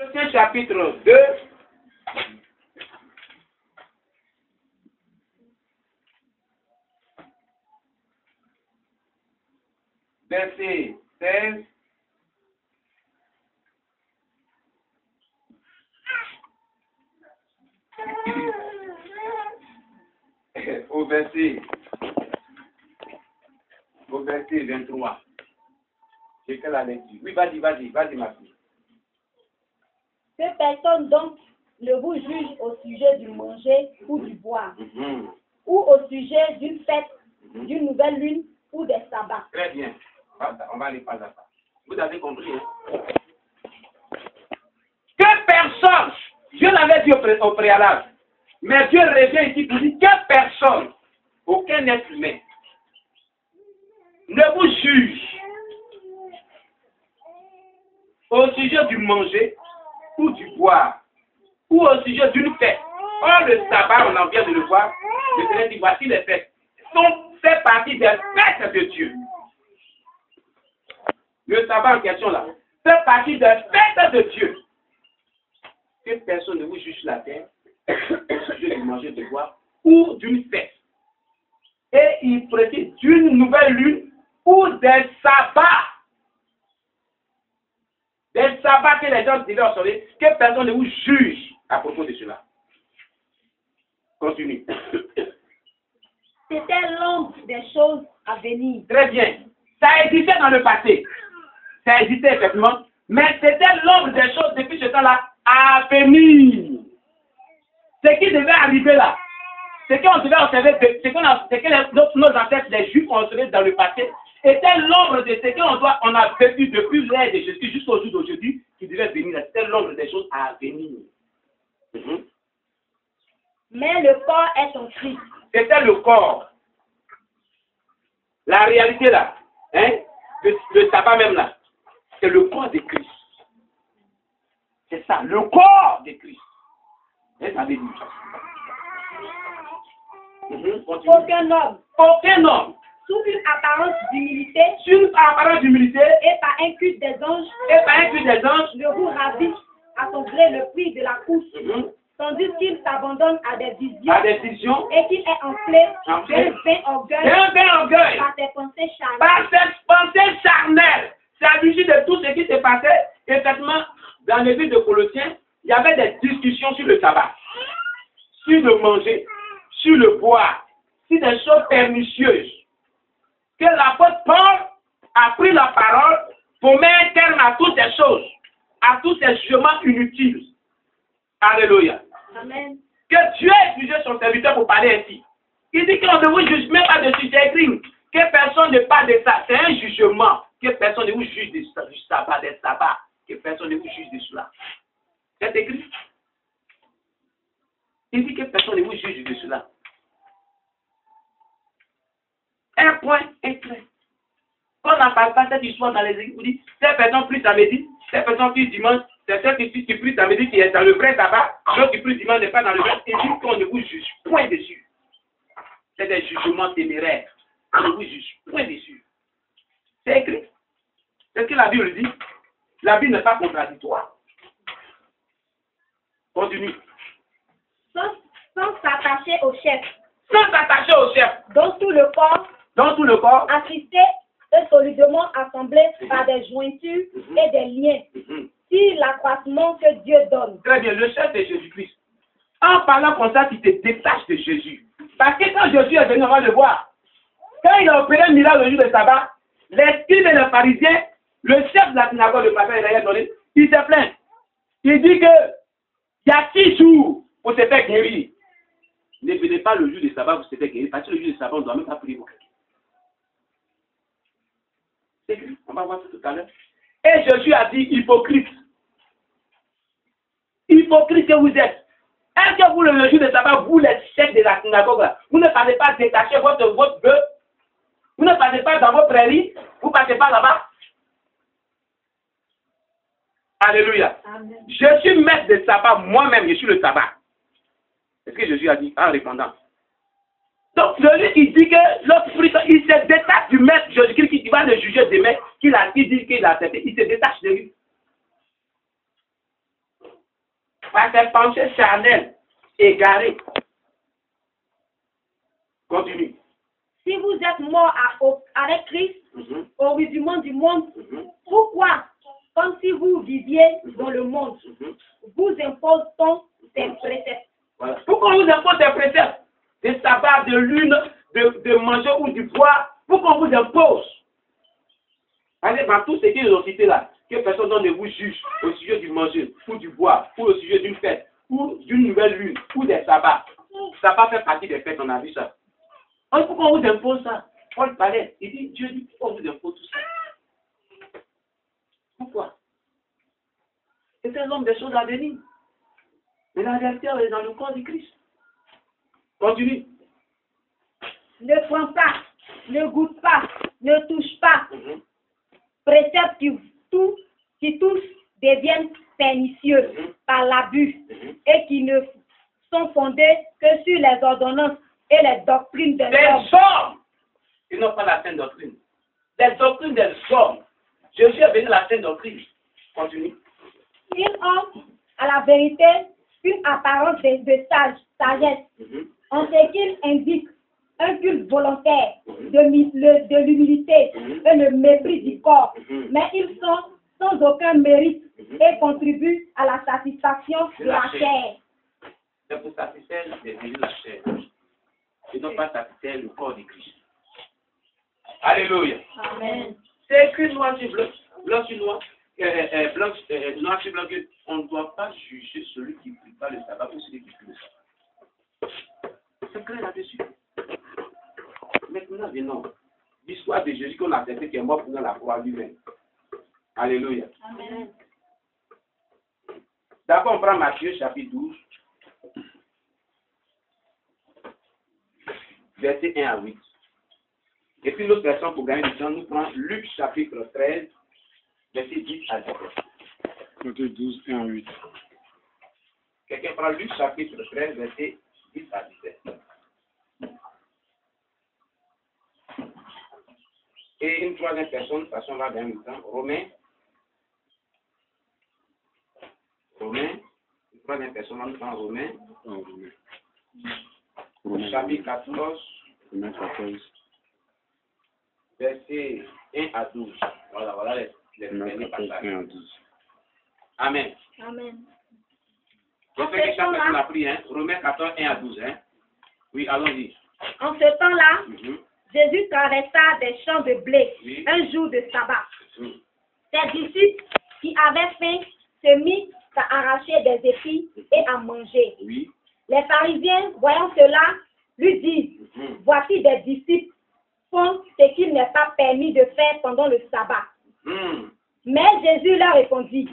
Colossiens chapitre 2. Verset 16. Au verset 23. J'ai que la lecture. Oui, vas-y, ma fille. Que personne donc ne vous juge au sujet du manger ou du boire, ou au sujet d'une fête, d'une nouvelle lune ou des sabbats. Très bien. On va aller pas à pas. Vous avez compris, hein? Que personne, Dieu l'avait dit au préalable, mais Dieu revient ici pour dire que personne, aucun être humain, ne vous juge au sujet du manger ou du boire, ou au sujet d'une fête. Or, le sabbat, on en vient de le voir, le Seigneur dit, voici les fêtes. Fait partie des fêtes de Dieu. Le sabbat en question là, fait partie des fêtes de Dieu. Que personne ne vous juge la terre, au sujet du manger, de boire, ou d'une fête. Et il précise d'une nouvelle lune ou des sabbats. Des sabbats que les gens devaient observer, que personne ne vous juge à propos de cela. Continue. C'était l'ombre des choses à venir. Très bien. Ça existait dans le passé. Ça existait effectivement. Mais c'était l'ombre des choses depuis ce temps-là à venir. Ce qui devait arriver là. Ce qu'on devait observer, ce que nos ancêtres, les Juifs, ont observé dans le passé, était l'ombre de ce qu'on a vécu depuis l'ère de Jésus jusqu'au jour d'aujourd'hui qui devait venir. C'était l'ombre des choses à venir. Mais le corps est en Christ. C'était le corps. La réalité là, hein, le sabbat même là, c'est le corps de Christ. C'est ça, le corps de Christ. Et ça veut dire. Aucun homme, sous une apparence d'humilité, et par un culte des anges, ne vous ravisse à sembler le prix de la course, tandis qu'il s'abandonne à des visions, et qu'il est enflé d'un vain orgueil par ses pensées charnelles. C'est à l'issue de tout ce qui s'est passé, effectivement, dans le livre de Colossiens, il y avait des discussions sur le sabbat, sur le manger, sur le boire, sur des choses pernicieuses. Que l'apôtre Paul a pris la parole pour mettre un terme à toutes ces choses, à tous ces jugements inutiles. Alléluia. Amen. Que Dieu ait jugé son serviteur pour parler ainsi. Il dit qu'on ne vous juge même pas dessus, c'est écrit. Que personne ne parle de ça. C'est un jugement. Que personne ne vous juge du sabbat, des sabbats. Que personne ne vous juge de cela. C'est écrit. Il dit que personne ne vous juge de cela. Un point, un trait. On n'en parle pas cette histoire dans les églises. Vous dites, cette personne plus samedi, cette personne plus dimanche, c'est celle qui plus samedi qui est dans le vrai sabbat, l'autre qui plus dimanche n'est pas dans le vrai. Et dit qu'on ne vous juge point dessus. C'est des jugements téméraires. On ne vous juge point dessus. C'est écrit. C'est ce que la Bible dit. La Bible n'est pas contradictoire. Continue. Sans s'attacher au chef. Sans s'attacher au chef. Dans tout le corps. Assisté et solidement assemblé par des jointures et des liens. Si l'accroissement que Dieu donne. Très bien, le chef de Jésus-Christ. En parlant comme ça, tu te détaches de Jésus. Parce que quand Jésus est venu, on va le voir. Quand il a opéré un miracle le jour de sabbat, les scribes et les pharisiens, le chef de la synagogue, le pasteur Israël donné, il se plaint. Il dit que il y a 6 jours pour se faire guérir. Ne venez pas le jour de sabbat pour se faire guérir, parce que le jour de sabbat, on ne doit même pas prier pour quelqu'un. C'est écrit, on va voir ça tout à l'heure. Et Jésus a dit, hypocrite. Hypocrite que vous êtes. Est-ce que vous, le jour de sabbat, vous, les chefs de la synagogue, là, vous ne passez pas détacher votre bœuf? Vous ne passez pas dans vos prairies? Vous ne passez pas là-bas? Alléluia. Amen. Je suis maître de sabbat, moi-même, je suis le sabbat. C'est ce que Jésus a dit en répondant. Donc, celui qui dit que l'autre, il se détache du maître Jésus-Christ qui va le juger demain, qu'il dit qu'il a accepté, il se détache de lui. par ses pensées charnelles, égarées. Continue. Si vous êtes mort avec Christ, au résumé du monde, pourquoi, comme si vous viviez dans le monde, vous impose-t-on ces préceptes? Voilà. Pourquoi on vous impose des préceptes? Des sabbats, de lune, de manger ou du boire? Pourquoi on vous impose? Allez, dans tout ce qu'ils ont cité là, que personne ne vous juge au sujet du manger, ou du boire, ou au sujet d'une fête, ou d'une nouvelle lune, ou des sabbats. Ça va faire partie des fêtes, on a vu ça. Alors, pourquoi on vous impose ça? Paul parlait, il dit, Dieu dit, pourquoi on vous impose tout ça? Pourquoi? C'est un homme des choses à venir. Mais la réalité est dans le corps du Christ. Continue. Ne prends pas, ne goûte pas, ne touche pas. Préceptes qui tous deviennent pernicieux par l'abus et qui ne sont fondés que sur les ordonnances et les doctrines des hommes. Ils n'ont pas la sainte doctrine. Les doctrines des hommes. Jésus est venu la sainte doctrine. Continue. Ils ont, à la vérité, une apparence de sagesse, en ce qu'ils indiquent un culte volontaire de l'humilité et le mépris du corps, mais ils sont sans aucun mérite et contribuent à la satisfaction de la chair. C'est pour satisfaire les désirs de la chair. Ils n'ont pas satisfaire le corps du Christ. Alléluia. Amen. C'est écrit noir sur blanc, noir sur blanc, on ne doit pas juger celui qui ne prie pas le sabbat ou celui qui prie le sabbat. C'est clair là-dessus. Maintenant, venons. L'histoire de Jésus qu'on a accepté qui est mort pour la croix lui-même. Alléluia. Amen. D'abord, on prend Matthieu chapitre 12, verset 1 à 8. Et puis l'autre version pour gagner du temps, nous prenons Luc chapitre 13, verset 10 à 17. Matthieu 12, 1 à 8. Quelqu'un prend Luc chapitre 13, verset 10 à 17. Et une troisième personne, ça s'en va dans le temps, Romains. Une troisième personne, nous prenons Romains. Chapitre 14. Romains 14. Verset 1 à 12. Voilà les derniers passages. 1 à 12. Amen. Amen. Je sais que chaque personne a pris, hein? Romains 14, 1 à 12. Hein? Oui, allons-y. En ce temps-là, Jésus traversa des champs de blé un jour de sabbat. Ses disciples qui avaient faim se mirent à arracher des épis et à manger. Les pharisiens, voyant cela, lui disent, voici des disciples font ce qu'il n'est pas permis de faire pendant le sabbat. Mais Jésus leur répondit,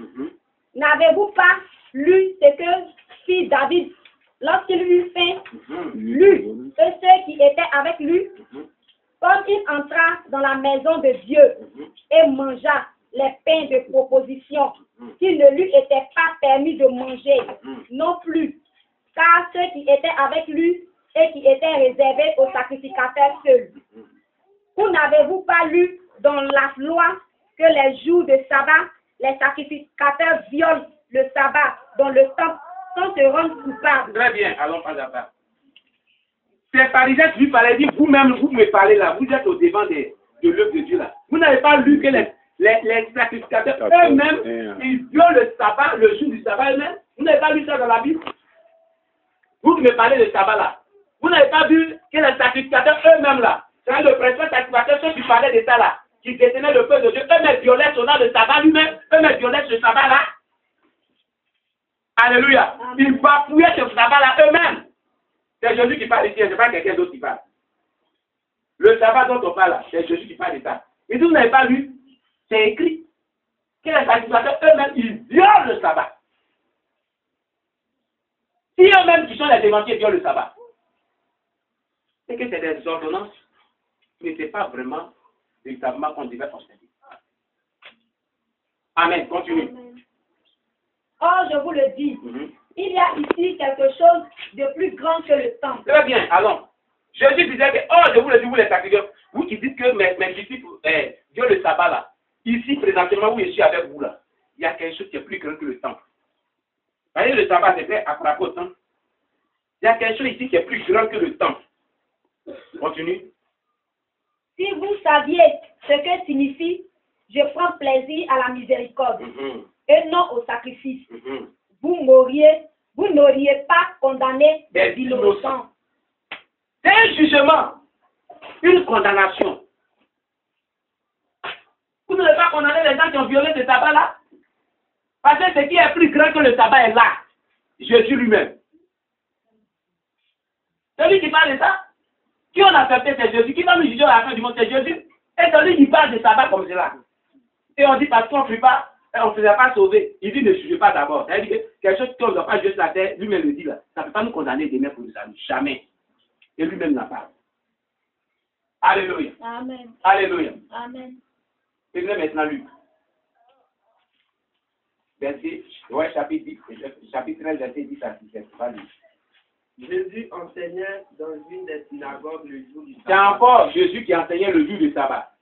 n'avez-vous pas lu ce que fit David lorsqu'il eut faim? Lui et ceux qui étaient avec lui, comme il entra dans la maison de Dieu et mangea les pains de proposition qu'il ne lui était pas permis de manger non plus, car ceux qui étaient avec lui et qui étaient réservés aux sacrificateurs seuls. Où n'avez-vous pas lu dans la loi que les jours de sabbat, les sacrificateurs violent le sabbat dans le temple sans se rendre coupables? Très bien, allons pas à pas. Ces pharisiens qui lui parlaient, disent, vous-même, vous me parlez là, vous êtes au devant de l'œuvre de Dieu là. Vous n'avez pas lu que les sacrificateurs eux-mêmes, ils violent le sabbat, le jour du sabbat eux-mêmes. Vous n'avez pas lu ça dans la Bible? Vous qui me parlez de sabbat là. Vous n'avez pas vu que les sacrificateurs eux-mêmes là, c'est le principal sacrificateur, ceux qui parlaient de ça là, qui détenaient le peuple de Dieu, eux-mêmes violaient son âme de sabbat lui-même, eux-mêmes violaient ce sabbat là. Alléluia. Ils bafouillaient ce sabbat là eux-mêmes. C'est Jésus qui parle ici, ce n'est pas quelqu'un d'autre qui parle. Le sabbat dont on parle là, c'est Jésus qui parle de ça. Et si vous n'avez pas lu, c'est écrit que les sacrificateurs eux-mêmes, ils violent le sabbat. Si eux-mêmes qui sont les démentiers violent le sabbat, c'est que c'est des ordonnances qui n'étaient pas vraiment véritablement qu'on devait constater. Amen. Continue. Amen. Or, je vous le dis, il y a ici quelque chose de plus grand que le temple. Très bien, allons. Jésus disait que, oh, je vous le dis, vous les sacrificateurs, vous qui dites que mes disciples violent le sabbat là, ici, présentement, où je suis avec vous là, il y a quelque chose qui est plus grand que le temple. Voyez, le sabbat, c'est fait à frapper au temps. Il y a quelque chose ici qui est plus grand que le temps. Continue. Si vous saviez ce que signifie « je prends plaisir à la miséricorde et non au sacrifice », vous n'auriez pas condamné des innocents. C'est un jugement, une condamnation. Vous n'allez pas condamner les gens qui ont violé ce sabbat-là. Parce que ce qui est plus grand que le sabbat est là. Jésus lui-même. Celui qui parle de ça, qui on a accepté, c'est Jésus. Qui va nous juger à la fin du monde, c'est Jésus. Et celui qui parle de sabbat comme cela. Et on dit parce qu'on ne fait pas, on ne faisait pas sauver. Il dit ne jugez pas d'abord. C'est-à-dire que quelque chose qu'on ne doit pas juste la terre, lui-même le dit là. Ça ne peut pas nous condamner demain pour le salut. Jamais. Et lui-même n'en parle. Alléluia. Amen. Alléluia. Amen. Et maintenant Luc. Verset, ouais, chapitre 13, verset 10 à 17. Jésus enseignait dans une des synagogues le jour du C'est sabbat. encore Jésus qui enseignait le jour du sabbat.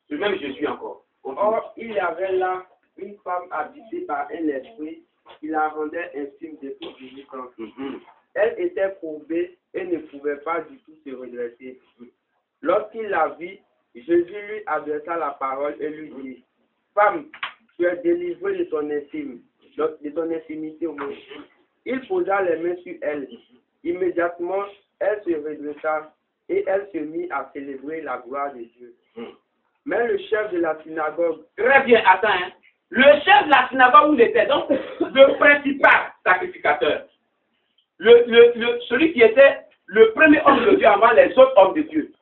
C'est même Jésus encore. Or, il y avait là une femme habitée par un esprit qui la rendait infime depuis 18 ans. Elle était courbée et ne pouvait pas du tout se redresser. Lorsqu'il la vit, Jésus lui adressa la parole et lui dit, « Femme, tu es délivrée de ton infimité au monde. » Il posa les mains sur elle. Immédiatement, elle se redressa et elle se mit à célébrer la gloire de Dieu. Mais le chef de la synagogue... Très bien, attends. Hein. Le chef de la synagogue où il était, donc le principal sacrificateur, celui qui était le premier homme de Dieu avant les autres hommes de Dieu,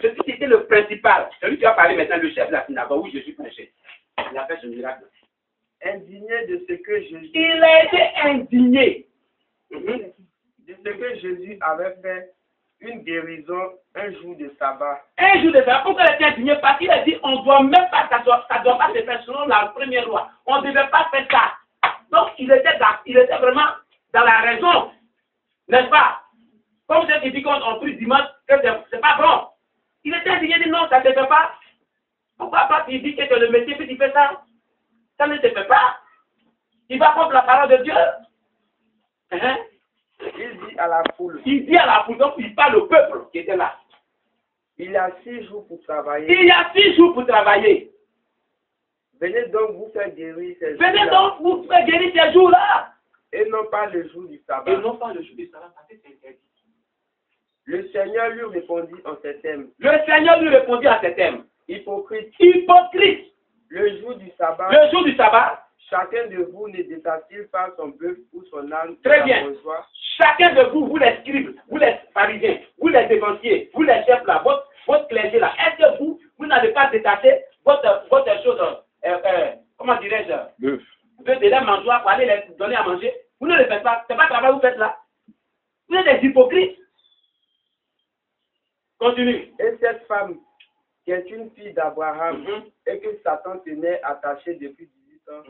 celui qui était le principal, celui qui va parler maintenant, le chef de la synagogue où Jésus prêchait. Il a fait ce miracle. Indigné de ce que Jésus... Il a été indigné. De ce que Jésus avait fait une guérison un jour de sabbat. Un jour de sabbat, pourquoi il était indigné? Parce qu'il a dit, on ne doit même pas, ça doit pas se faire selon la première loi. On ne devait pas faire ça. Donc, il était vraiment dans la raison. N'est-ce pas? Comme ceux qui disent qu'on prie dimanche, que c'est pas bon. Il était indigné, il dit non, ça ne se fait pas. Pourquoi pas il dit que c'est le métier, puis il fait ça? Ça ne se fait pas. Il va contre la parole de Dieu. Hein? Il dit à la foule. Il dit à la foule, donc il parle au peuple qui était là. Il y a 6 jours pour travailler. Il y a 6 jours pour travailler. Venez donc vous faire guérir ces jours-là. Venez donc vous faire guérir ces jours-là. Et non pas le jour du sabbat. Et non pas le jour du sabbat, parce que c'est interdit. Le Seigneur lui répondit en ces termes. Le Seigneur lui répondit à ces thèmes. Hypocrite. Hypocrite. Le jour du sabbat. Le jour du sabbat. Chacun de vous ne détache-t-il pas son bœuf ou son âne? Très bien. Chacun de vous, vous les scribes, vous les pharisiens, vous les dévanciers, vous les chefs là, votre clergé là, est-ce que vous n'avez pas détaché votre chose, comment dirais-je, Bœuf. de la mangeoire pour aller les donner à manger? Vous ne le faites pas. C'est pas le travail que vous faites là. Vous êtes des hypocrites. Continue. Et cette femme, qui est une fille d'Abraham, et que Satan tenait attachée depuis 18 ans,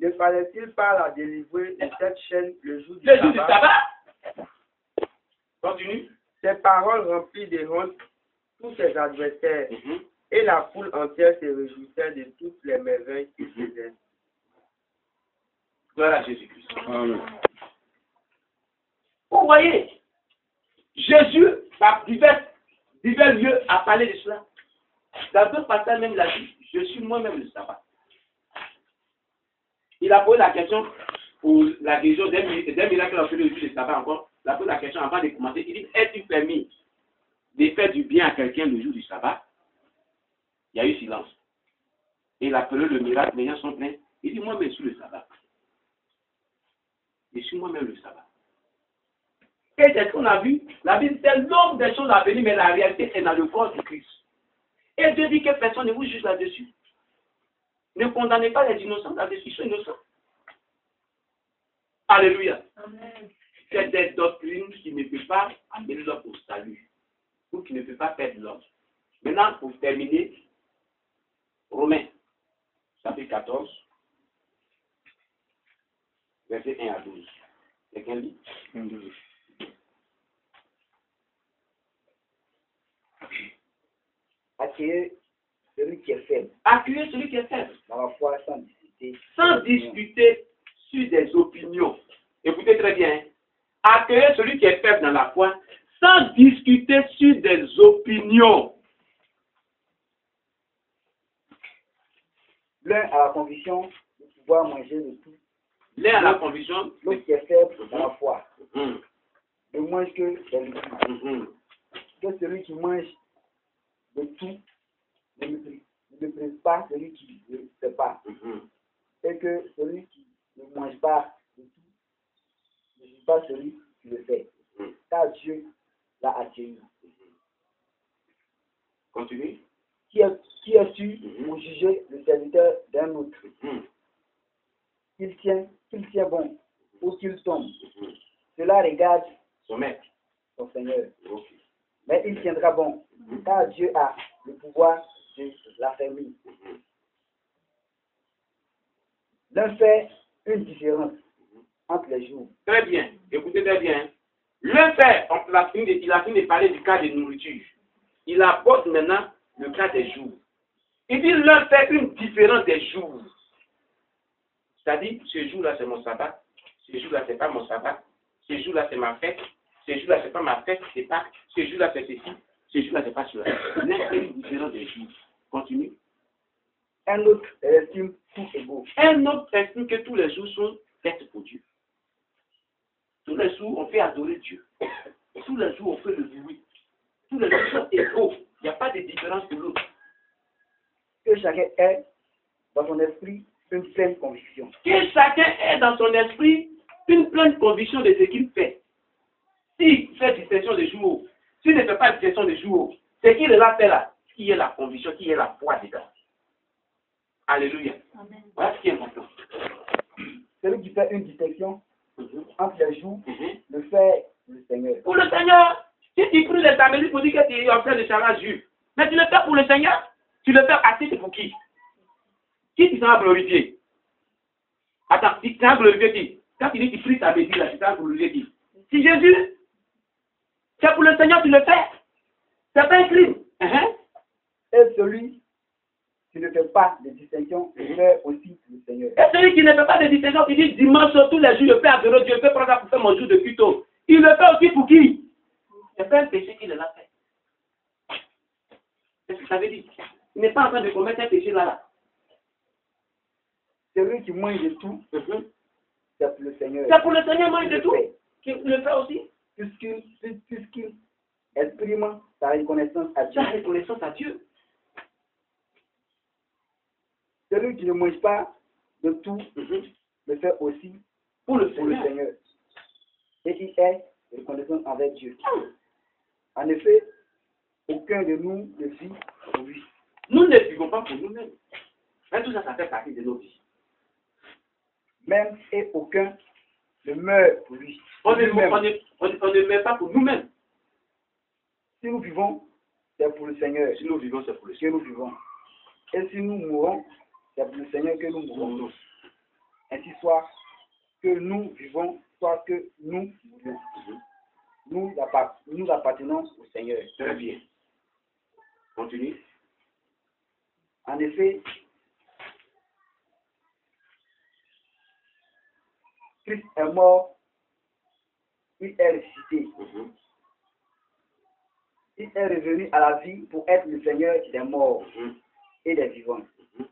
ne fallait-il pas la délivrer de cette chaîne le jour du sabbat? Continue. Ces paroles remplies de honte tous ses adversaires, et la foule entière se réjouissait de toutes les merveilles qu'il faisait. Gloire à Jésus-Christ. Amen. Vous voyez, Jésus, par divers lieux, a parlé de cela. Dans d'autres passages, même, il a dit, je suis moi-même le sabbat. Il a posé la question pour la guérison d'un miracle a fait le jour du sabbat encore. Il a posé la question avant de commencer. Il dit, est-il permis de faire du bien à quelqu'un le jour du sabbat? Il y a eu silence. Et il a appelé le miracle, les gens sont pleins. Il dit, moi-même, je suis le sabbat. Je suis moi-même le sabbat. Et c'est ce qu'on a vu. La Bible, c'est l'homme des choses à venir, mais la réalité, c'est dans le corps du Christ. Et Dieu dit que personne ne vous juge là-dessus. Ne condamnez pas les innocents là-dessus, ils sont innocents. Alléluia. Amen. C'est des doctrines qui ne peuvent pas amener l'homme au salut, ou qui ne peuvent pas perdre l'homme. Maintenant, pour terminer, Romains, chapitre 14, verset 1 à 12. Quelqu'un lit? 1, 2. Accueillez celui qui est faible Accueillez celui qui est faible, dans la foi sans discuter. sans discuter sur des opinions. Écoutez très bien. Accueillez celui qui est faible dans la foi sans discuter sur des opinions. L'un a la conviction de pouvoir manger de tout. L'un a la conviction. L'autre qui est faible dans la foi Mhm. ne mange que des liquides. Mhm. Que celui qui mange de tout ne méprise pas celui qui ne le fait pas. Mhm. Et que celui qui ne mange pas de tout ne juge pas celui qui le fait. Mhm. Car Dieu l'a accueilli. Continue. Qui es-tu pour juger le serviteur d'un autre? Mhm. Qu'il tient bon ou qu'il tombe. Mhm. Cela regarde Son maître. son Seigneur. Ok. Mais il tiendra bon, car Dieu a le pouvoir de l'affermir. Mhm. L'un fait une différence entre les jours. Très bien. Écoutez très bien. Le fait, il a fini de parler du cas de nourriture. Il apporte maintenant le cas des jours. Il dit l'un fait une différence des jours. C'est-à-dire, ce jour-là, c'est mon sabbat. Ce jour-là, c'est pas mon sabbat. Ce jour-là, c'est ma fête. Ce jour-là, c'est pas ma fête, c'est pas. Ce jour-là, c'est ceci. Ce jour-là, c'est pas cela. L'un fait une différence des jours. Continue. Un autre estime tout égaux. Un autre estime que tous les jours sont faits pour Dieu. Tous les jours, on fait adorer Dieu. Tous les jours, on fait le bruit. Tous les jours sont égaux. Il n'y a pas de différence pour l'autre. Que chacun ait dans son esprit une pleine conviction. Que chacun ait dans son esprit une pleine conviction de ce qu'il fait. S'il fait distinction des jours, s'il ne fait pas distinction des jours, c'est qu'il est là, fait là, qui est la conviction, qui est la foi dedans. Alléluia. Amen. Voilà ce qui est important. Celui qui fait une distinction Mhm. entre les jours Mhm. le fait le Seigneur. Pour le Seigneur, si tu pries les samedis pour dire que tu es en train de charger Dieu, mais tu le fais pour le Seigneur, tu le fais à titre pour qui? Qui tu seras glorifié? Attends, tu seras glorifié qui? Quand tu dis que tu pries samedi, là, tu seras glorifié qui? Si Jésus, c'est pour le Seigneur, tu le fais. C'est pas un crime. Et celui qui ne fait pas de distinction le fait aussi le Seigneur. Et celui qui ne fait pas de distinction, qui dit dimanche, tous les jours, je fais adorer Dieu, je fais prendre ça pour faire mon jour de culte. Il le fait aussi pour qui? C'est pas un péché qu'il l'a fait. Qu'est-ce que ça veut dire? Il n'est pas en train de commettre un péché là. Celui qui mange de tout, Mhm. c'est pour le Seigneur. C'est pour le Seigneur, mange de Il tout. le fait. Qui le fait aussi. Puisqu'il exprime sa reconnaissance à Dieu. Sa reconnaissance à Dieu. Celui qui ne mange pas de tout Mhm. le fait aussi Pour le pour le Seigneur. Seigneur. Et il est reconnaissant avec Dieu. En effet, aucun de nous ne vit pour lui. Nous ne vivons pas pour nous-mêmes. Mais tout ça, ça fait partie de nos vies. Même et aucun ne meurt pour lui. On ne Lui-même. meurt pas pour nous-mêmes. Si nous vivons, c'est pour le Seigneur Si nous vivons, c'est pour le que Seigneur. nous vivons. Et si nous mourons, c'est pour le Seigneur que nous mourons. Ainsi soit que nous vivons, soit que nous mourons. Nous appartenons au Seigneur. Très bien. Continue. En effet, Christ est mort, il est ressuscité. Mhm. Il est revenu à la vie pour être le Seigneur des morts Mhm. et des vivants. Mhm.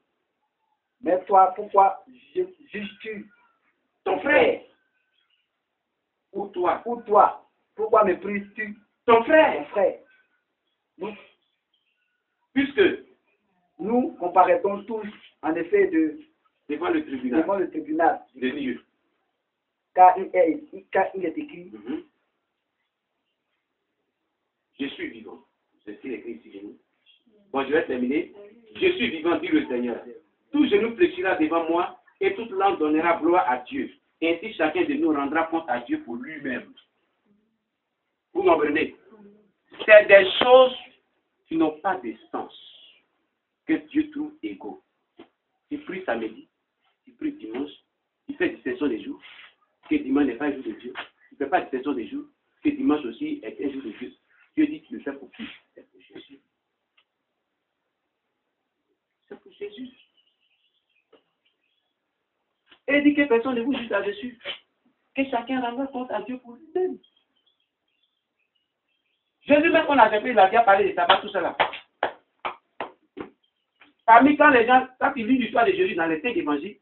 Mais toi, pourquoi juges-tu Ton frère. Ou toi. Ou toi, pourquoi méprises-tu Ton ton frère. frère? Puisque Nous comparaissons tous, en effet, devant le tribunal devant le tribunal, de Dieu. car il est écrit, Mhm. Je suis vivant. C'est ce qu'il est écrit ici. Chez nous. Bon, je vais terminer. Je suis vivant, dit le Seigneur. Tout genou fléchira devant moi et toute langue donnera gloire à Dieu. Ainsi, chacun de nous rendra compte à Dieu pour lui-même. Vous comprenez? C'est des choses qui n'ont pas de sens que Dieu trouve égaux. Tu pries samedi, tu pries dimanche, tu fais distinction des jours, que dimanche n'est pas un jour de Dieu. Tu ne fais pas distinction des jours, que dimanche aussi est un jour de Dieu. Dieu dit que tu le fais pour qui? C'est pour Jésus. C'est pour Jésus. Et il dit que personne ne vous juge là-dessus. que chacun rendra compte à Dieu pour lui-même. Jésus, même qu'on a fait, il a déjà parlé de sabbat, tout cela. Parmi quand il lit l'histoire de Jésus dans les 5 évangiles,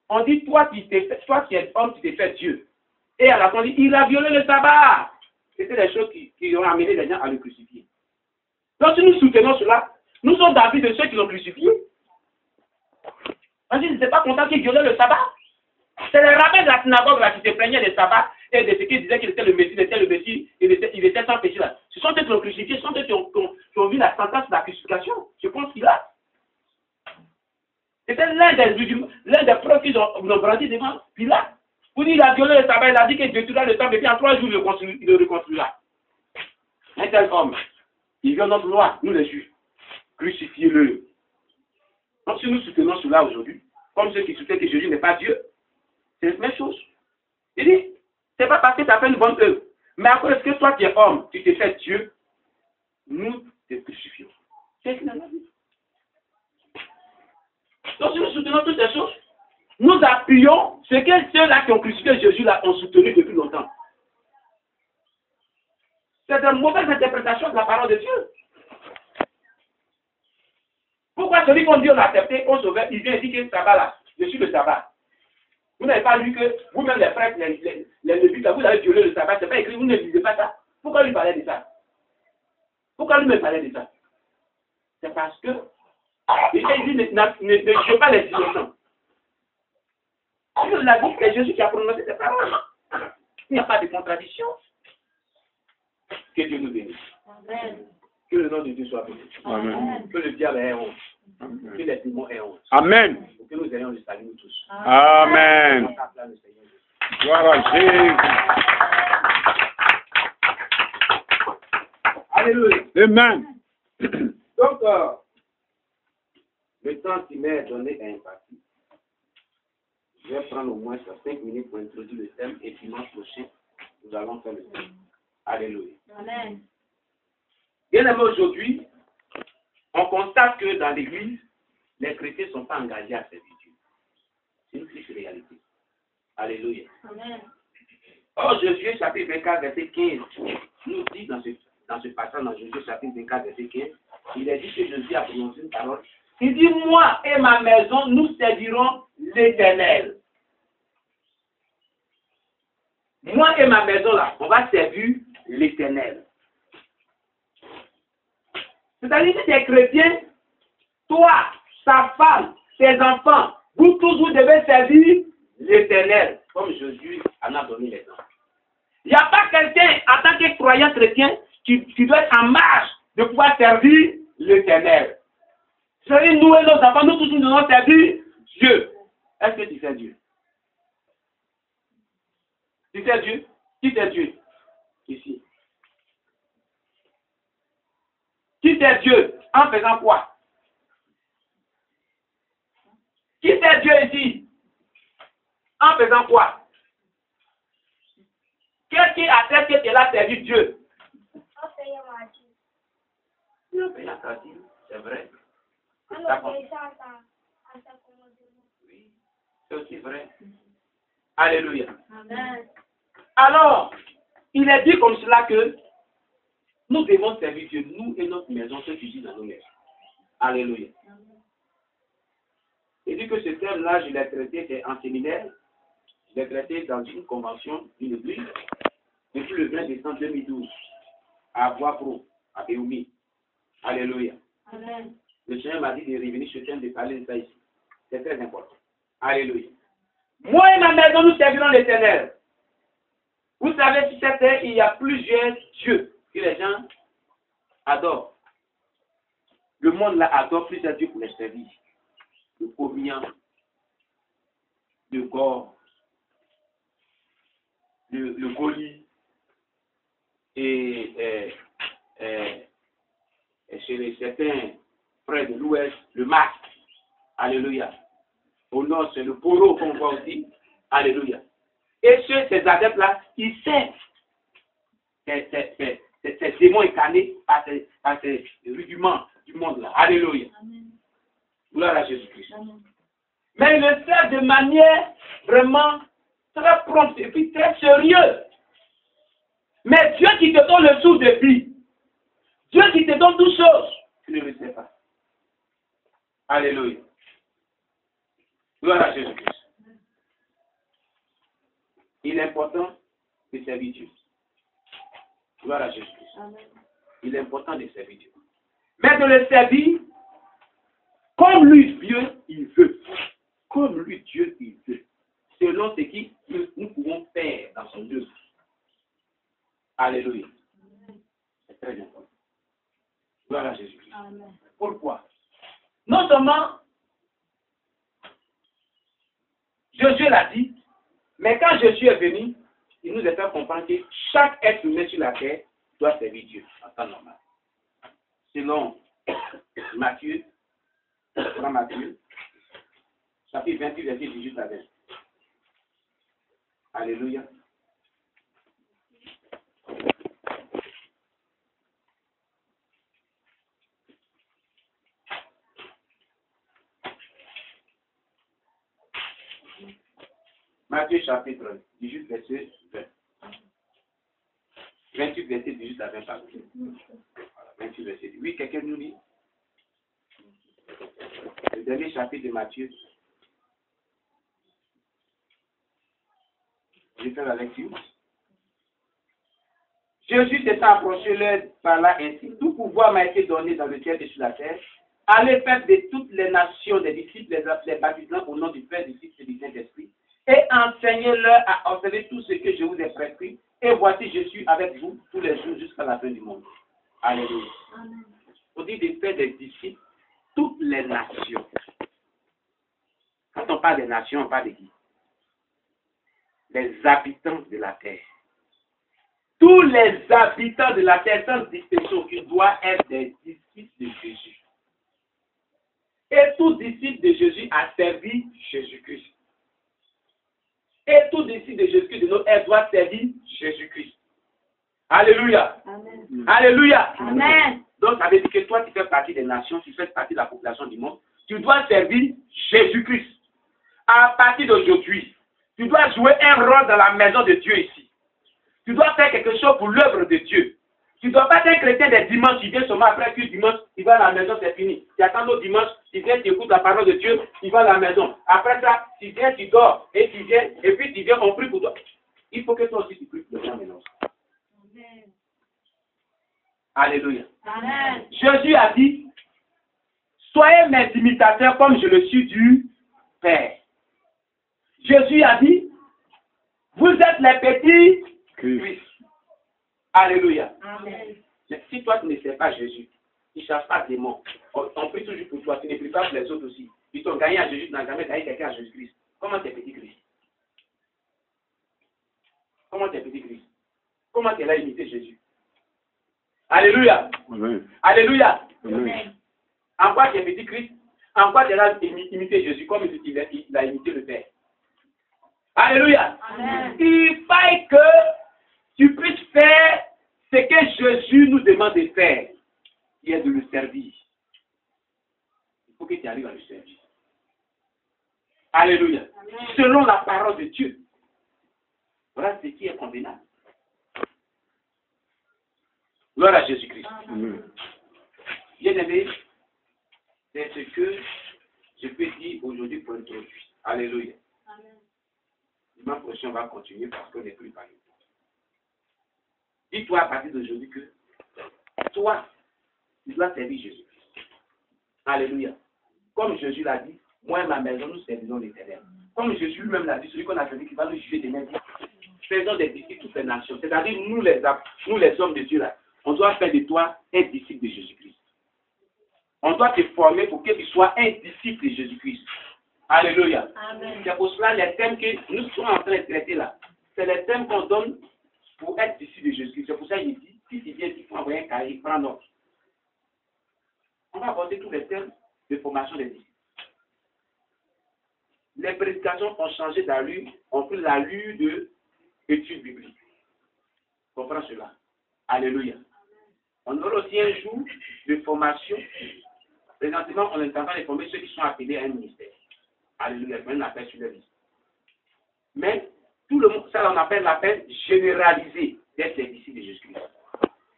on dit, toi qui es homme, tu t'es fait Dieu. Et à la fin, on dit, il a violé le sabbat. C'était les choses qui ont amené les gens à le crucifier. Donc, si nous soutenons cela, nous sommes d'avis de ceux qui l'ont crucifié. On dit, ils n'étaient pas contents qu'il violait le sabbat. C'est les rabbins de la synagogue là, qui se plaignaient des sabbats et de ce qu'ils disaient qu'il était le Messie, il était sans péché là. Ce sont eux qui l'ont crucifié, ce sont eux qui ont vu la sentence de la crucifixion. Je pense qu'il a. C'était l'un des preuves qu'ils ont brandi devant Pilate. Pour dire qu'il a violé le sabbat, il a dit qu'il détruira le temple et puis en 3 jours il le reconstruira. Un tel homme, il viole notre loi, nous les juifs. Crucifiez-le. Donc si nous soutenons cela aujourd'hui, comme ceux qui soutiennent que Jésus n'est pas Dieu, c'est la même chose. Il dit, c'est pas parce que tu as fait une bonne œuvre, mais à cause que toi tu es homme, tu t'es fait Dieu, nous te crucifions. C'est ce qu'il a dit. Donc si nous soutenons toutes ces choses, nous appuyons ce que ceux-là qui ont crucifié Jésus là ont soutenu depuis longtemps. C'est une mauvaise interprétation de la parole de Dieu. Pourquoi celui qu'on dit on a accepté, on sauvait, il vient dire que le sabbat là, je suis le sabbat. Vous n'avez pas lu que vous-même les prêtres, les lévites, vous avez violé le sabbat, c'est pas écrit, vous ne lisez pas ça. Pourquoi lui parlait de ça? Pourquoi lui me parlait de ça? C'est parce que il dit ne tuez pas les innocents. Dieu l'a dit, c'est Jésus qui a prononcé ces paroles. Il n'y a pas de contradiction. Que Dieu nous bénisse. Amen. Que le nom de Dieu soit béni. Amen. Que le diable ait honte. Amen. Que les démons aient honte. Amen. Pour que nous ayons le salut nous tous. Amen. Gloire à Jésus. Alléluia. Amen. Donc, le temps qui m'est donné est imparti. Je vais prendre au moins 5 minutes pour introduire le thème et dimanche prochain, nous allons faire le thème. Alléluia. Amen. Bien aimé, aujourd'hui, on constate que dans l'église, les chrétiens ne sont pas engagés à servir Dieu. C'est une triste réalité. Alléluia. Amen. Or, Josué chapitre 24, verset 15, nous dit dans ce passage, dans Josué chapitre 24, verset 15, il est dit que Josué a prononcé une parole. Il dit, moi et ma maison, nous servirons l'Éternel. Moi et ma maison, là, on va servir l'Éternel. C'est-à-dire que tes chrétiens, toi, ta femme, tes enfants, vous tous, vous devez servir l'Éternel, comme Jésus en a donné l'exemple. Il n'y a pas quelqu'un, en tant que croyant chrétien, qui doit être en marche de pouvoir servir l'Éternel. C'est-à-dire, nous et nos enfants, nous tous, nous devons servir Dieu. Est-ce que tu sais Dieu? Tu sais Dieu? Qui c'est Dieu? Ici. Qui c'est Dieu? En faisant quoi? Qui c'est Dieu ici? En faisant quoi? Qu'est-ce qui atteste que tu as servi Dieu? En payant à Dieu. En payant à Dieu, c'est vrai. En obéissant à sa commandement. Oui, c'est aussi vrai. Alléluia. Amen. Alors, il est dit comme cela que nous devons servir Dieu, nous et notre maison, ceux qui vivent dans nos maisons. Alléluia. Il dit que ce thème-là, je l'ai traité en séminaire, je l'ai traité dans une convention d'une église, depuis le 20 décembre 2012, à Bois-Pro, à Péoumi. Alléluia. Amen. Le Seigneur m'a dit de revenir sur le thème de parler de ça ici. C'est très important. Alléluia. Moi et ma maison, nous servirons l'Éternel. Vous savez, sur cette terre, il y a plusieurs dieux que les gens adorent. Le monde là adore plusieurs dieux pour les servir. Le Comian, le Gor, le Goli, et chez certains frères de l'Ouest, le masque. Alléluia. Au nord, c'est le poro qu'on voit aussi. Alléluia. Et ces adeptes-là, ils servent ces démons incarnés par ces rudiments du monde-là. Alléluia. Amen. Gloire à Jésus-Christ. Mais ils le servent de manière vraiment très prompt et puis très sérieux. Mais Dieu qui te donne le souffle de vie, Dieu qui te donne toutes choses, tu ne le sais pas. Alléluia. Gloire à Jésus-Christ. Il est important de servir Dieu. Gloire à Jésus-Christ. Il est important de servir Dieu. Mais de le servir comme lui, Dieu, il veut. Comme lui, Dieu, il veut. Selon ce que nous pouvons faire dans son œuvre. Alléluia. C'est très important. Gloire à Jésus-Christ. Pourquoi? Non seulement Jésus l'a dit, mais quand Jésus est venu, il nous a fait comprendre que chaque être humain sur la terre doit servir Dieu en temps normal. Selon Matthieu, chapitre 28, verset 18 à 20. Alléluia. Matthieu chapitre 18, verset 20. 28, verset 18 à 20, pardon. Voilà, 28, verset 18. Oui, quelqu'un nous lit. Le dernier chapitre de Matthieu. Je vais faire la lecture. Jésus s'est approché leur par là ainsi. Tout pouvoir m'a été donné dans le ciel et sur la terre. Allez faire de toutes les nations des disciples, les baptisants au nom du Père, du Fils et du Saint-Esprit. Et enseignez-leur à observer tout ce que je vous ai prescrit. Et voici, je suis avec vous tous les jours jusqu'à la fin du monde. Alléluia. On dit de faire des disciples toutes les nations. Quand on parle des nations, on parle de qui? Les habitants de la terre. Tous les habitants de la terre, sans distinction, qui doivent être des disciples de Jésus. Et tout disciple de Jésus a servi Jésus-Christ. Et tout disciple de Jésus-Christ de notre ère doit servir Jésus-Christ. Alléluia. Amen. Alléluia. Amen. Donc ça veut dire que toi, tu fais partie des nations, tu fais partie de la population du monde. Tu dois servir Jésus-Christ. À partir d'aujourd'hui, tu dois jouer un rôle dans la maison de Dieu ici. Tu dois faire quelque chose pour l'œuvre de Dieu. Tu ne dois pas être un chrétien des dimanches, tu viens seulement après que dimanche, tu vas à la maison, c'est fini. Tu attends l'autre dimanche, tu viens, tu écoutes la parole de Dieu, tu vas à la maison. Après ça, tu viens, tu dors, et tu viens, et puis tu viens, on prie pour toi. Il faut que toi aussi tu pries pour les gens maintenant. Amen. Alléluia. Amen. Jésus a dit, soyez mes imitateurs comme je le suis du Père. Jésus a dit, vous êtes les petits Christ. Alléluia. Amen. Si toi tu ne sais pas Jésus, tu ne cherches pas des mots. On prie toujours pour toi, tu ne pries pas pour les autres aussi. Ils t'ont gagné à Jésus, tu n'as jamais gagné quelqu'un à Jésus-Christ. Comment tu es petit Christ? Comment tu es petit Christ? Comment tu as imité Jésus? Alléluia. Amen. Alléluia. Amen. En quoi tu es petit Christ? En quoi tu as imité Jésus comme il a imité le Père? Alléluia. Amen. Il faut que tu puisses faire ce que Jésus nous demande de faire, qui est de le servir. Il faut que tu arrives à le servir. Alléluia. Amen. Selon la parole de Dieu. Voilà ce qui est convenable. Gloire à Jésus-Christ. Bien aimé, c'est ce que je peux dire aujourd'hui pour introduire. Alléluia. Amen. Dimanche prochain, on va continuer parce qu'on n'est plus parlé. Dis-toi à partir d'aujourd'hui que toi, tu dois servir Jésus-Christ. Alléluia. Comme Jésus l'a dit, moi et ma maison, nous servirons l'Éternel. Comme Jésus lui-même l'a dit, celui qu'on a servi qui va nous juger demain. Faisons des disciples toutes les nations. C'est-à-dire, nous les hommes de Dieu, là, on doit faire de toi un disciple de Jésus-Christ. On doit te former pour que tu sois un disciple de Jésus-Christ. Alléluia. Amen. C'est pour cela les thèmes que nous sommes en train de traiter là. C'est les thèmes qu'on donne pour être disciple de Jésus-Christ. C'est pour ça qu'il dit, si tu viens, il faut envoyer un cahier, prends note. On va aborder tous les thèmes de formation des disciples. Les prédications ont changé d'allure, ont pris l'allure de études bibliques. Comprends cela. Alléluia. On aura aussi un jour de formation. Présentement, on est en train de former ceux qui sont appelés à un ministère. Alléluia. On appelle sur la liste. Mais Tout le monde, ça on appelle l'appel généralisé d'être les disciples de Jésus-Christ.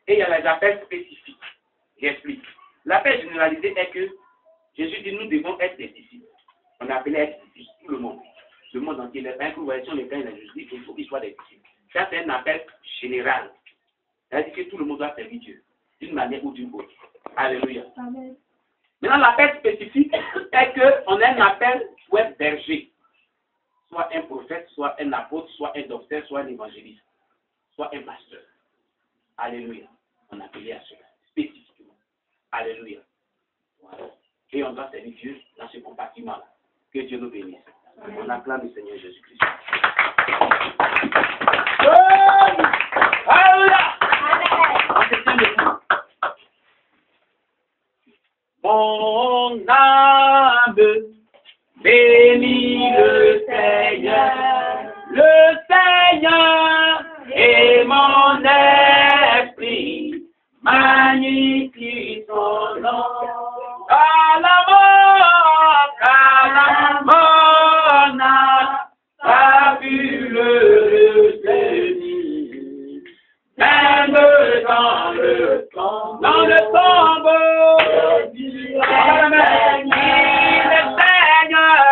Et il y a les appels spécifiques. J'explique. L'appel généralisé est que Jésus dit nous devons être des disciples. On appelait être disciples, tout le monde. Le monde entier, les pains que vous voyez sur les pains de Jésus, il faut qu'ils soient des disciples. Ça, c'est un appel général. C'est-à-dire que tout le monde doit servir Dieu, d'une manière ou d'une autre. Alléluia. Amen. Maintenant, l'appel spécifique est qu'on a un appel pour être berger. Soit un prophète, soit un apôtre, soit un docteur, soit un évangéliste, soit un pasteur. Alléluia. On appelait à cela, spécifiquement. Alléluia. Voilà. Et on doit servir Dieu dans ce compartiment-là. Que Dieu nous bénisse. On acclame le Seigneur Jésus-Christ. Alléluia. On se tient debout. Mon âme bénit le Seigneur et mon esprit magnifie son nom. Fabuleux Seigneur, même dans le tombeau, il est Seigneur,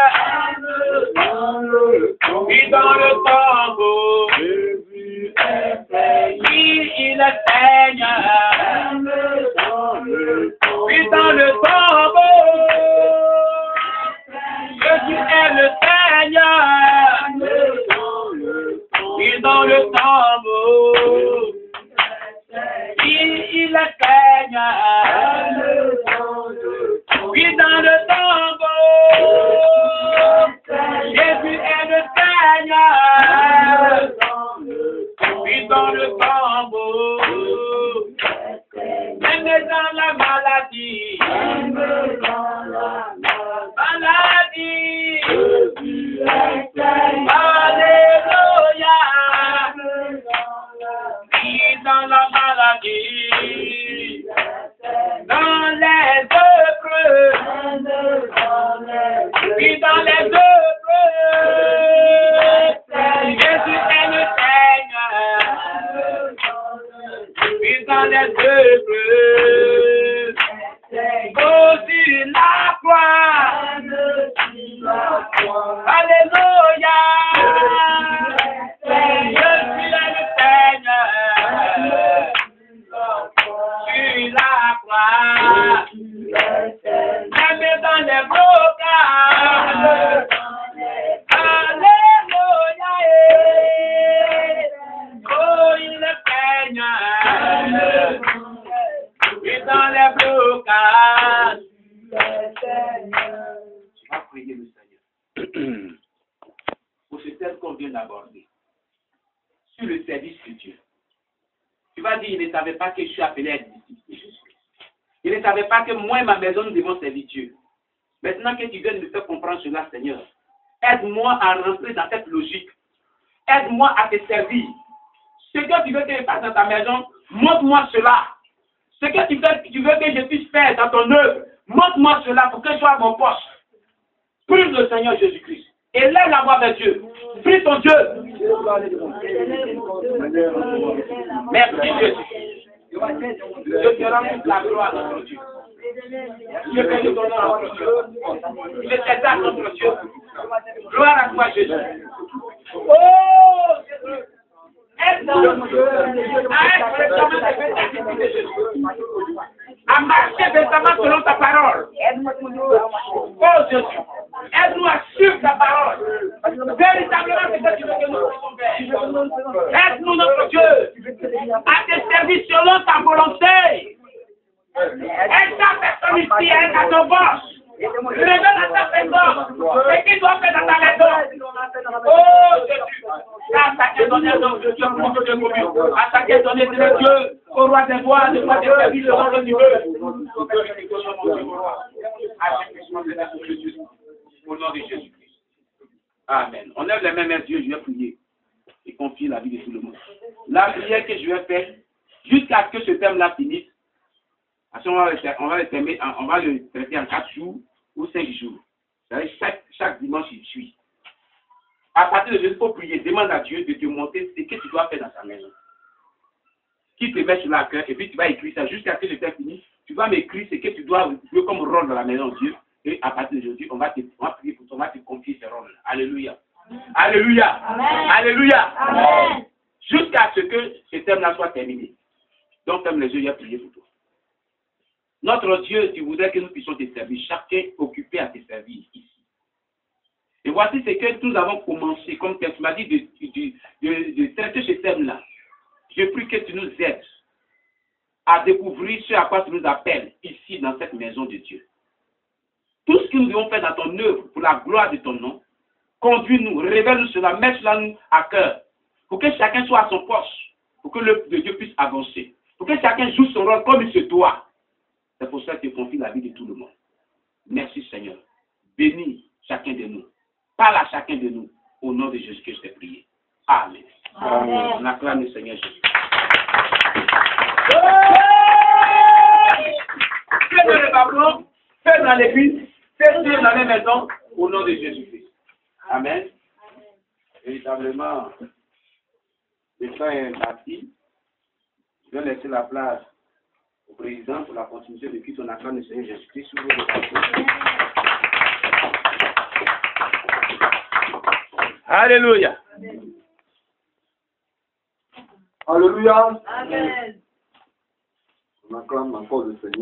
et dans le tombeau, il est Seigneur, et dans le tombeau, Jésus est le Seigneur, et dans le tombeau, il est Seigneur, et dans le tombeau, Jésus est le Seigneur, et dans le tombeau, même dans la maladie, alléluia, et dans la maladie, dans les épreuves, et dans les épreuves, Jésus est le Seigneur, et dans les épreuves, oh, sur la croix, alléluia, je suis le Seigneur, sur la croix, même dans les blocages, alléluia, oh, il est Seigneur, et dans les blocages, tu vas prier le Seigneur pour ce thème qu'on vient d'aborder sur le service de Dieu. Tu vas dire, il ne savait pas que je suis appelé à être disciple de Jésus. Il ne savait pas que moi et ma maison, nous devons servir Dieu. Maintenant que tu viens de me faire comprendre cela, Seigneur, aide-moi à rentrer dans cette logique. Aide-moi à te servir. Ce que tu veux que je fasse dans ta maison, montre-moi cela. Ce que tu veux que je puisse faire dans ton œuvre, montre-moi cela pour que je sois à mon poste. Prie le Seigneur Jésus-Christ. Et lève la voix vers Dieu. Prie ton Dieu. Merci Jésus. Je te rends toute la gloire, notre Dieu. Je bénis ton nom, notre Dieu. Je t'exalte, notre Dieu. Gloire à toi, Jésus. Oh, Jésus. Aide-nous à être récemment de Jésus. À marcher récemment selon ta parole. Oh Jésus. Aide-nous à suivre ta parole. Véritablement, c'est ce que tu veux que nous puissions faire. Aide-nous, notre Dieu, à te servir selon ta volonté. Aide ta personne ici, aide à ton boss. Révèle à ta personne ce qu'il doit faire dans ta maison. Oh Jésus. Attaquez donner à Dieu, attaquez donner de Dieu, au roi des rois, le roi des services, le roi des veut. Au nom de Jésus-Christ. Amen. On lève les mains vers Dieu, je vais prier et confier la vie de tout le monde. La prière que je vais faire, jusqu'à ce que ce thème-là finisse, on va le traiter en 4 jours ou 5 jours. C'est-à-dire chaque dimanche, il suit. À partir de Jésus, il faut prier. Demande à Dieu de te montrer ce que tu dois faire dans sa maison. Qui te met sur la cœur et puis tu vas écrire ça jusqu'à ce que le temps finisse. Tu vas m'écrire ce que tu dois jouer comme rôle dans la maison de Dieu. Et à partir d'aujourd'hui, on va prier pour toi, on va te confier ce rôle. Alléluia. Alléluia. Amen. Alléluia. Amen. Jusqu'à ce que ce thème-là soit terminé. Donc, ferme les yeux, il a prié pour toi. Notre Dieu, tu voudrais que nous puissions te servir, chacun occupé à te servir ici. Et voici ce que nous avons commencé, comme tu m'as dit, de traiter ce thème-là. Je prie que tu nous aides à découvrir ce à quoi tu nous appelles ici dans cette maison de Dieu. Tout ce que nous devons faire dans ton œuvre pour la gloire de ton nom, conduis-nous, révèle-nous cela, mets cela nous à cœur, pour que chacun soit à son poste, pour que l'œuvre de Dieu puisse avancer, pour que chacun joue son rôle comme il se doit. C'est pour ça que tu confies la vie de tout le monde. Merci Seigneur. Bénis chacun de nous. Parle à chacun de nous. Au nom de Jésus que je t'ai prié. Amen. Amen. On acclame le Seigneur Jésus. Fais dans le bâton, fais dans l'église, fais dans la maison, au nom de Jésus-Christ. Amen. Véritablement, le temps est parti. Je vais laisser la place au président pour la continuité de qui on acclame le Seigneur Jésus-Christ sur le bâton. Alléluia. Alléluia. Amen. On acclame encore le Seigneur.